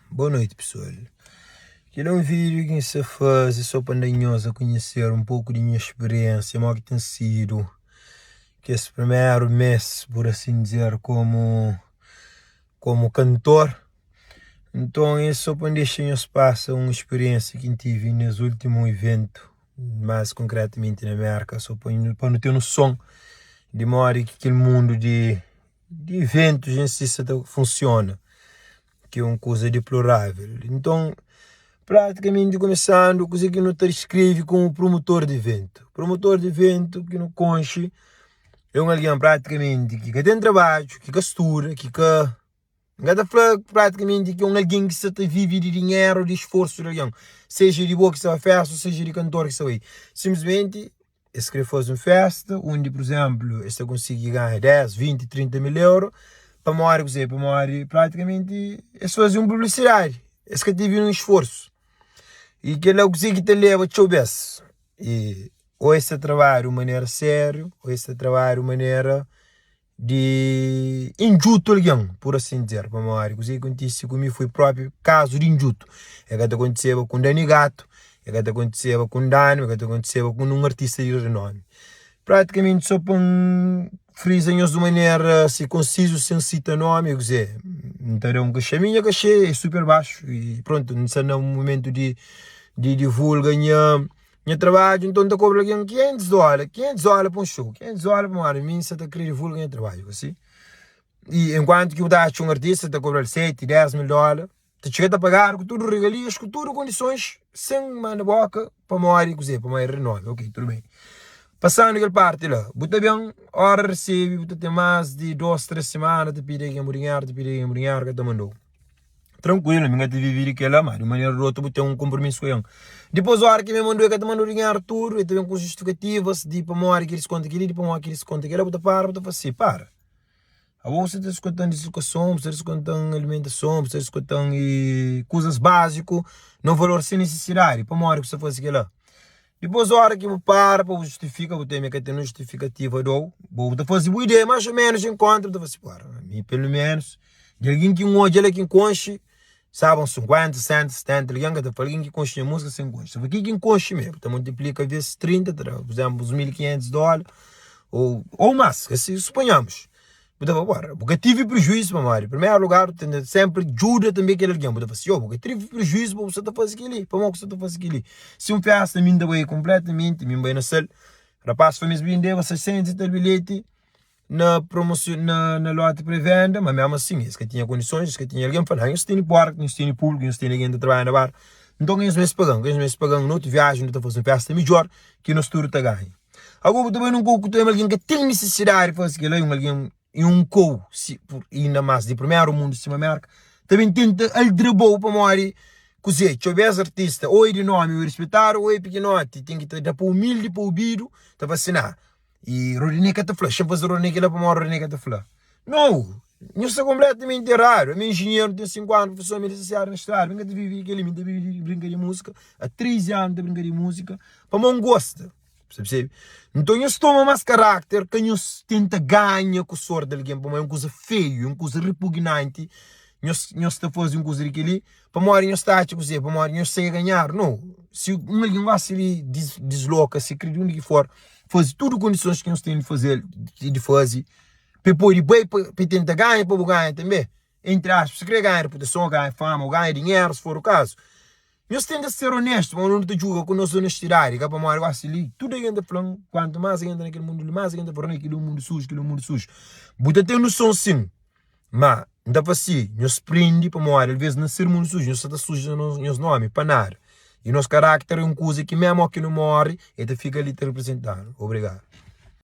Boa noite, pessoal. Aquele é um vídeo que se faz só para nós a conhecer um pouco de minha experiência, como que tem sido que esse primeiro mês, por assim dizer, como cantor. Então é só para deixar nos passar uma experiência que tive nesse último evento, mais concretamente na América, só para não ter noção de modo que aquele mundo de eventos em si funciona, que é uma coisa deplorável. Então, praticamente começando, coisa que não te escreve com o promotor de evento. Promotor de evento que não conche é um alguém praticamente que tem trabalho, que costura, que praticamente que é um alguém que se vive de dinheiro, de esforço de alguém. Seja de boa que está a festa, seja de cantor que está aí. Simplesmente, escreve faz uma festa, onde, por exemplo, você consegue ganhar 10, 20, 30 mil euros, para morrer, praticamente, eles fazem uma publicidade. Eles que teve um esforço. E que ele consegue te levar a chover. E ou esse trabalho de maneira séria, ou esse trabalho de maneira de injusto alguém, por assim dizer. Para morrer, coisa que aconteceu comigo foi próprio caso de injusto. É que aconteceu com Dani Gato, é que aconteceu com Dano, é que aconteceu com um artista de renome. Praticamente só para frisar de maneira assim, conciso, sem citar nome, quer dizer, então um cachê, minha cachê é super baixo e pronto, não sei no momento de divulgar minha trabalho, então eu cobro aqui $500, $500 para um show, $500 para uma hora, mim você está querendo divulgar meu trabalho, assim. E enquanto que eu acho um artista, está cobrando 7, 10 mil dólares, te chega a pagar com tudo regalias, com tudo condições, sem mão na boca, para uma hora, quer dizer, para uma hora renove, ok, tudo bem. Passando aquela parte lá, você bem, hora recebe, você tem mais de 2, 3 semanas, te pede que dinheiro, que te mandou. Tranquilo, me te viver aquela, mas de maneira ou outra, você tem um compromisso com ele. Depois, a hora que me mandou, que te mandou dinheiro tudo, e também com justificativas, de para uma hora que eles contam aquilo, de para uma hora que eles contam aquilo, você para, você fala assim, para. Agora você está escutando educação, você está escutando alimentação, você está escutando coisas básicas, não valor sem necessidade, para uma hora que você faz aquilo lá. Depois a hora que eu para justificar, eu tenho que ter uma justificativa do, vou fazer uma ideia mais ou menos em conta, eu fazer para mim pelo menos, de alguém que hoje ele que conche, sabe, 50, 100, 70, alguém que conche a música sem conche. Aqui que conche mesmo, então multiplica vezes 30, por exemplo, os $1.500 ou mais, assim suponhamos. Porque tive prejuízo, mamãe. Em primeiro lugar, sempre ajuda também aquele alguém. Porque tive prejuízo para você fazer aquilo. Para você fazer aquilo. Se um festa me dá completamente, me vai na sala. Rapaz, foi mesmo vender, você sente o bilhete na promoção, na lote pré-venda, mas mesmo assim, isso que tinha condições, isso que tinha alguém falando, isso tem porco, isso tem público, isso tem alguém que trabalha na bar. Então, eles me pagando, não te viagem, não te fazendo festa melhor que nós tudo te ganha. Agora, também não tem alguém que tem necessidade de fazer aquilo, alguém e um co, ainda mais de primeiro mundo de cima América, também tenta aldrabou para morrer, cozer, se houver artista, ou é de nome, ou é respeitar, ou é pequenote, tem que dar para humilde, para o ouvido, para vacinar. E Rodineca te fala, deixa eu fazer Rodineca lá para morrer, Rodineca te fala. Não, isso é completamente raro. Meu engenheiro tem 5 anos, professor necessário na estrada, brinca de viver aquele, brinca de música, há 13 anos de brinca de música, para não gosta. Percebe? Então eu estou mais caráter que eu tenta ganhar com o sorte de alguém, para é uma coisa feia, uma coisa repugnante. Eu estou fazendo uma coisa daquele, para morrer eu estou a dizer, para morrer eu sei ganhar. Não, se alguém vai se desloca, se cria de onde for, faz tudo condições que nós temos de fazer, para tentar ganhar, para ganhar também. Entre aspas, se quer ganhar reputação, ganhar fama, ganhar dinheiro, se for o caso. Nós temos de ser honestos, mas não te julga com nossa honestidade, que é para morrer assim, tudo ainda falando, quanto mais ainda naquele mundo, mais ainda falando aquele mundo sujo, Você tem noção sim, mas não dá para si, nós prende para morrer, às vezes não ser mundo sujo, nós está sujo nos nomes, para nada. E nosso carácter é uma coisa que mesmo que não morre, ele fica ali te representando. Obrigado.